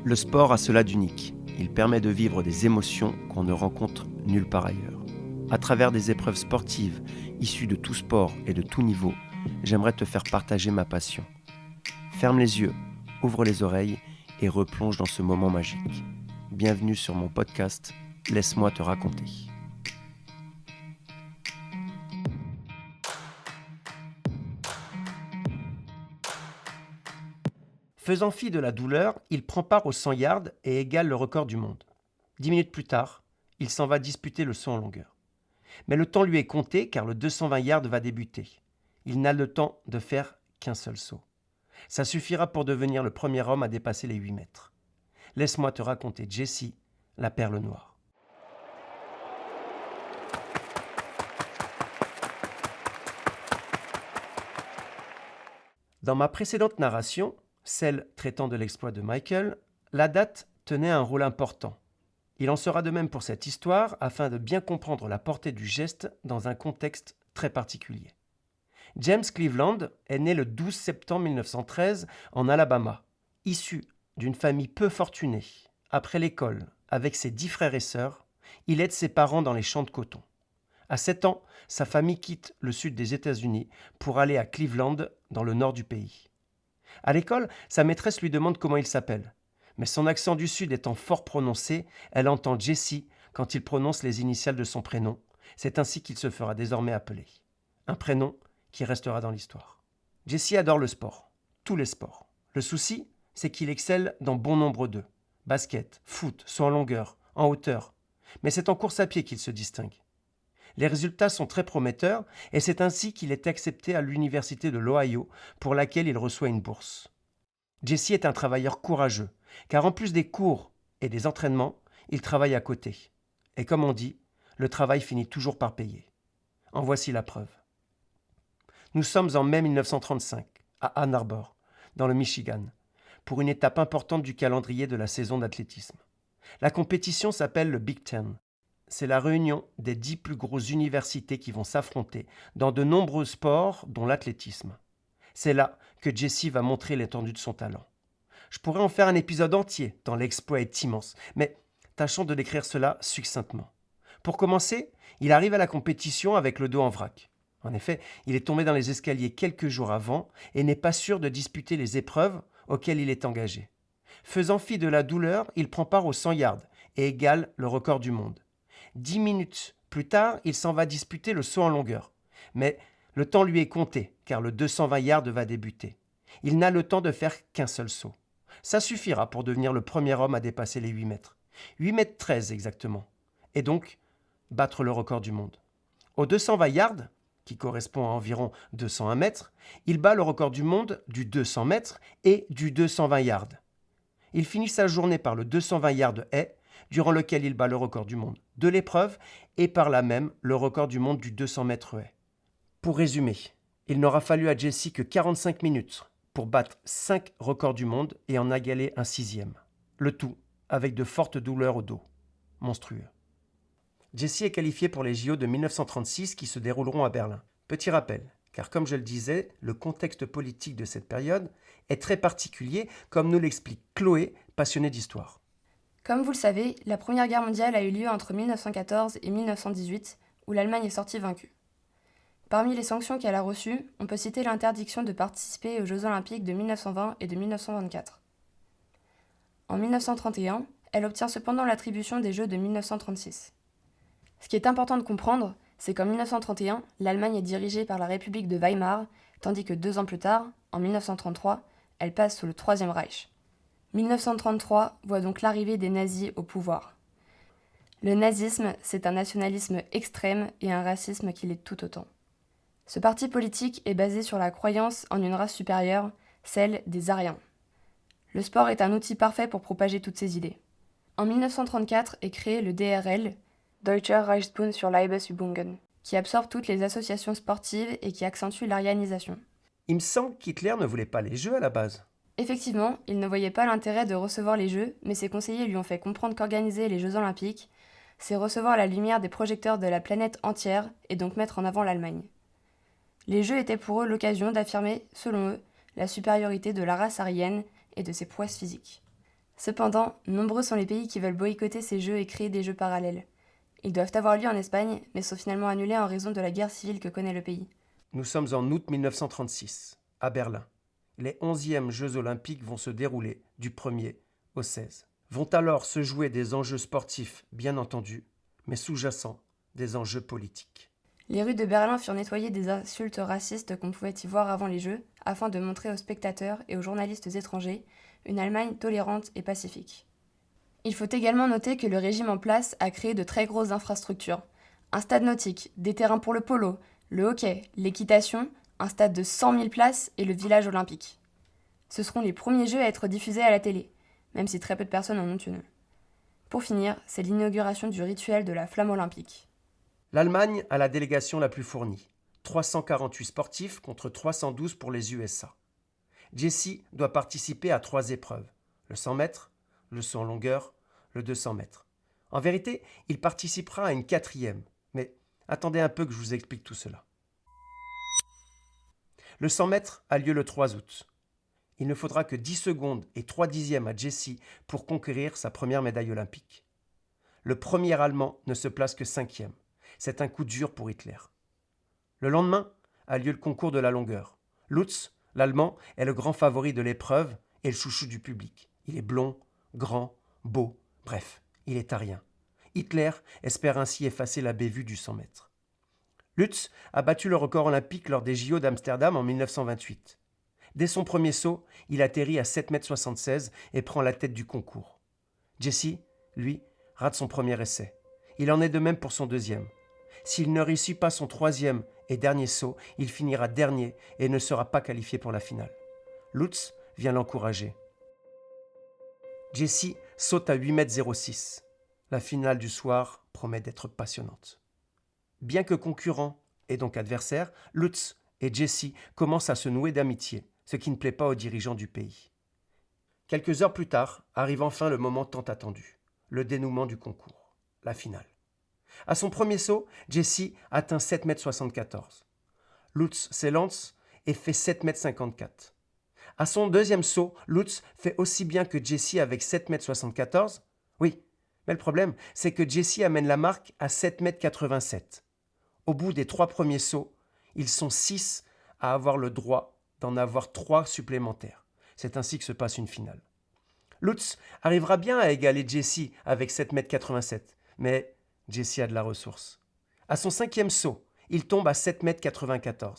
Le sport a cela d'unique. Il permet de vivre des émotions qu'on ne rencontre nulle part ailleurs. À travers des épreuves sportives issues de tout sport et de tout niveau, j'aimerais te faire partager ma passion. Ferme les yeux, ouvre les oreilles et replonge dans ce moment magique. Bienvenue sur mon podcast « Laisse-moi te raconter ». Faisant fi de la douleur, il prend part aux 100 yards et égale le record du monde. 10 minutes plus tard, il s'en va disputer le saut en longueur. Mais le temps lui est compté car le 220 yards va débuter. Il n'a le temps de faire qu'un seul saut. Ça suffira pour devenir le premier homme à dépasser les 8 mètres. Laisse-moi te raconter Jessie, la perle noire. Dans ma précédente narration, celle traitant de l'exploit de Michael, la date tenait un rôle important. Il en sera de même pour cette histoire afin de bien comprendre la portée du geste dans un contexte très particulier. James Cleveland est né le 12 septembre 1913 en Alabama. Issu d'une famille peu fortunée, après l'école, avec ses 10 frères et sœurs, il aide ses parents dans les champs de coton. À 7 ans, sa famille quitte le sud des États-Unis pour aller à Cleveland, dans le nord du pays. À l'école, sa maîtresse lui demande comment il s'appelle. Mais son accent du sud étant fort prononcé, elle entend Jessie quand il prononce les initiales de son prénom. C'est ainsi qu'il se fera désormais appeler. Un prénom qui restera dans l'histoire. Jessie adore le sport, tous les sports. Le souci, c'est qu'il excelle dans bon nombre d'eux. Basket, foot, saut en longueur, en hauteur. Mais c'est en course à pied qu'il se distingue. Les résultats sont très prometteurs et c'est ainsi qu'il est accepté à l'université de l'Ohio pour laquelle il reçoit une bourse. Jessie est un travailleur courageux, car en plus des cours et des entraînements, il travaille à côté. Et comme on dit, le travail finit toujours par payer. En voici la preuve. Nous sommes en mai 1935, à Ann Arbor, dans le Michigan, pour une étape importante du calendrier de la saison d'athlétisme. La compétition s'appelle le Big Ten. C'est la réunion des 10 plus grosses universités qui vont s'affronter dans de nombreux sports, dont l'athlétisme. C'est là que Jessie va montrer l'étendue de son talent. Je pourrais en faire un épisode entier, tant l'exploit est immense, mais tâchons de décrire cela succinctement. Pour commencer, il arrive à la compétition avec le dos en vrac. En effet, il est tombé dans les escaliers quelques jours avant et n'est pas sûr de disputer les épreuves auxquelles il est engagé. Faisant fi de la douleur, il prend part aux 100 yards et égale le record du monde. 10 minutes plus tard, il s'en va disputer le saut en longueur. Mais le temps lui est compté, car le 220 yards va débuter. Il n'a le temps de faire qu'un seul saut. Ça suffira pour devenir le premier homme à dépasser les 8 mètres. 8 mètres 13 exactement. Et donc, battre le record du monde. Au 220 yards, qui correspond à environ 201 mètres, il bat le record du monde du 200 mètres et du 220 yards. Il finit sa journée par le 220 yards haies, durant lequel il bat le record du monde de l'épreuve et par là même le record du monde du 200 mètres haies. Pour résumer, il n'aura fallu à Jessie que 45 minutes pour battre 5 records du monde et en égaler un 6e. Le tout avec de fortes douleurs au dos. Monstrueux. Jessie est qualifié pour les JO de 1936 qui se dérouleront à Berlin. Petit rappel, car comme je le disais, le contexte politique de cette période est très particulier, comme nous l'explique Chloé, passionnée d'histoire. Comme vous le savez, la Première Guerre mondiale a eu lieu entre 1914 et 1918, où l'Allemagne est sortie vaincue. Parmi les sanctions qu'elle a reçues, on peut citer l'interdiction de participer aux Jeux Olympiques de 1920 et de 1924. En 1931, elle obtient cependant l'attribution des Jeux de 1936. Ce qui est important de comprendre, c'est qu'en 1931, l'Allemagne est dirigée par la République de Weimar, tandis que 2 ans plus tard, en 1933, elle passe sous le Troisième Reich. 1933 voit donc l'arrivée des nazis au pouvoir. Le nazisme, c'est un nationalisme extrême et un racisme qui l'est tout autant. Ce parti politique est basé sur la croyance en une race supérieure, celle des Aryens. Le sport est un outil parfait pour propager toutes ces idées. En 1934 est créé le DRL, Deutscher Reichsbund für Leibesübungen, qui absorbe toutes les associations sportives et qui accentue l'aryanisation. Il me semble qu'Hitler ne voulait pas les Jeux à la base. Effectivement, il ne voyait pas l'intérêt de recevoir les Jeux, mais ses conseillers lui ont fait comprendre qu'organiser les Jeux Olympiques, c'est recevoir la lumière des projecteurs de la planète entière et donc mettre en avant l'Allemagne. Les Jeux étaient pour eux l'occasion d'affirmer, selon eux, la supériorité de la race aryenne et de ses prouesses physiques. Cependant, nombreux sont les pays qui veulent boycotter ces jeux et créer des jeux parallèles. Ils doivent avoir lieu en Espagne, mais sont finalement annulés en raison de la guerre civile que connaît le pays. Nous sommes en août 1936, à Berlin. Les 11e Jeux olympiques vont se dérouler du 1er au 16. Vont alors se jouer des enjeux sportifs, bien entendu, mais sous-jacents, des enjeux politiques. Les rues de Berlin furent nettoyées des insultes racistes qu'on pouvait y voir avant les Jeux, afin de montrer aux spectateurs et aux journalistes étrangers une Allemagne tolérante et pacifique. Il faut également noter que le régime en place a créé de très grosses infrastructures. Un stade nautique, des terrains pour le polo, le hockey, l'équitation, un stade de 100 000 places et le village olympique. Ce seront les premiers Jeux à être diffusés à la télé, même si très peu de personnes en ont une. Pour finir, c'est l'inauguration du rituel de la flamme olympique. L'Allemagne a la délégation la plus fournie, 348 sportifs contre 312 pour les USA. Jesse doit participer à 3 épreuves, le 100 mètres, le saut en longueur, le 200 mètres. En vérité, il participera à une 4e, mais attendez un peu que je vous explique tout cela. Le 100 mètres a lieu le 3 août. Il ne faudra que 10 secondes et 3 dixièmes à Jesse pour conquérir sa première médaille olympique. Le premier Allemand ne se place que 5e. C'est un coup dur pour Hitler. Le lendemain a lieu le concours de la longueur. Lutz, l'Allemand, est le grand favori de l'épreuve et le chouchou du public. Il est blond, grand, beau, bref, il est arien. Hitler espère ainsi effacer la bévue du 100 mètres. Lutz a battu le record olympique lors des JO d'Amsterdam en 1928. Dès son premier saut, il atterrit à 7,76 m et prend la tête du concours. Jesse, lui, rate son premier essai. Il en est de même pour son deuxième. S'il ne réussit pas son 3e et dernier saut, il finira dernier et ne sera pas qualifié pour la finale. Lutz vient l'encourager. Jesse saute à 8,06 m. La finale du soir promet d'être passionnante. Bien que concurrents et donc adversaires, Lutz et Jesse commencent à se nouer d'amitié, ce qui ne plaît pas aux dirigeants du pays. Quelques heures plus tard, arrive enfin le moment tant attendu, le dénouement du concours, la finale. À son premier saut, Jesse atteint 7,74 m. Lutz s'élance et fait 7,54 m. À son deuxième saut, Lutz fait aussi bien que Jesse avec 7,74 m. Oui, mais le problème, c'est que Jesse amène la marque à 7,87 m. Au bout des 3 premiers sauts, ils sont 6 à avoir le droit d'en avoir 3 supplémentaires. C'est ainsi que se passe une finale. Lutz arrivera bien à égaler Jesse avec 7,87 m, mais Jesse a de la ressource. À son 5e saut, il tombe à 7,94 m.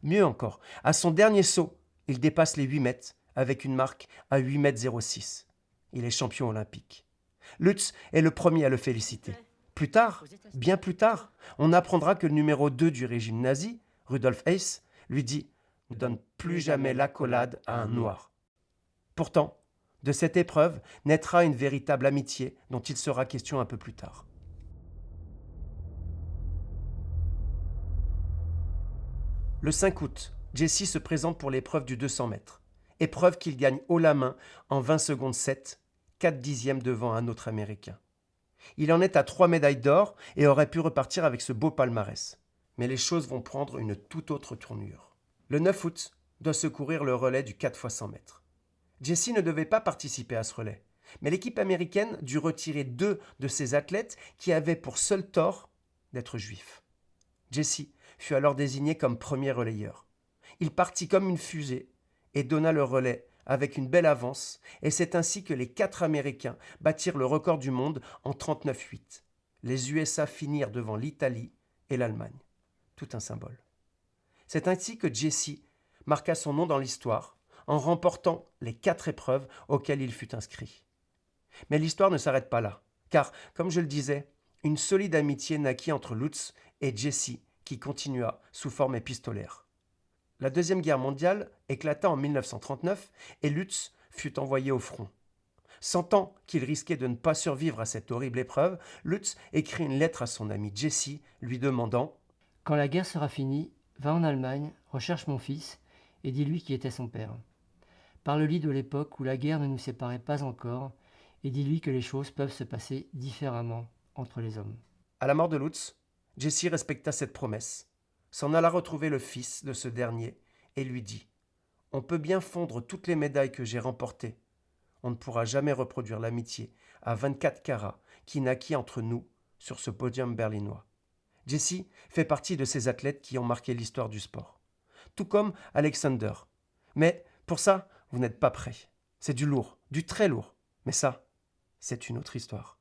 Mieux encore, à son dernier saut, il dépasse les 8 mètres avec une marque à 8,06 m. Il est champion olympique. Lutz est le premier à le féliciter. Plus tard, bien plus tard, on apprendra que le numéro 2 du régime nazi, Rudolf Hess, lui dit « Ne donne plus jamais l'accolade à un noir ». Pourtant, de cette épreuve naîtra une véritable amitié dont il sera question un peu plus tard. Le 5 août, Jesse se présente pour l'épreuve du 200 mètres. Épreuve qu'il gagne haut la main en 20 secondes 7, 4 dixièmes devant un autre Américain. Il en est à 3 médailles d'or et aurait pu repartir avec ce beau palmarès. Mais les choses vont prendre une toute autre tournure. Le 9 août doit se courir le relais du 4 x 100 mètres. Jesse ne devait pas participer à ce relais, mais l'équipe américaine dut retirer 2 de ses athlètes qui avaient pour seul tort d'être juifs. Jesse fut alors désigné comme premier relayeur. Il partit comme une fusée et donna le relais avec une belle avance, et c'est ainsi que les 4 Américains battirent le record du monde en 39,8. Les USA finirent devant l'Italie et l'Allemagne. Tout un symbole. C'est ainsi que Jesse marqua son nom dans l'histoire en remportant les 4 épreuves auxquelles il fut inscrit. Mais l'histoire ne s'arrête pas là, car, comme je le disais, une solide amitié naquit entre Lutz et Jesse qui continua sous forme épistolaire. La Deuxième Guerre mondiale éclata en 1939 et Lutz fut envoyé au front. Sentant qu'il risquait de ne pas survivre à cette horrible épreuve, Lutz écrit une lettre à son ami Jesse lui demandant « Quand la guerre sera finie, va en Allemagne, recherche mon fils et dis-lui qui était son père. Parle-lui de l'époque où la guerre ne nous séparait pas encore et dis-lui que les choses peuvent se passer différemment entre les hommes. » À la mort de Lutz, Jesse respecta cette promesse, s'en alla retrouver le fils de ce dernier et lui dit « On peut bien fondre toutes les médailles que j'ai remportées. on ne pourra jamais reproduire l'amitié à 24 carats qui naquit entre nous sur ce podium berlinois. Jessie fait partie de ces athlètes qui ont marqué l'histoire du sport. Tout comme Alexander. Mais pour ça, vous n'êtes pas prêts. C'est du lourd, du très lourd. Mais ça, c'est une autre histoire.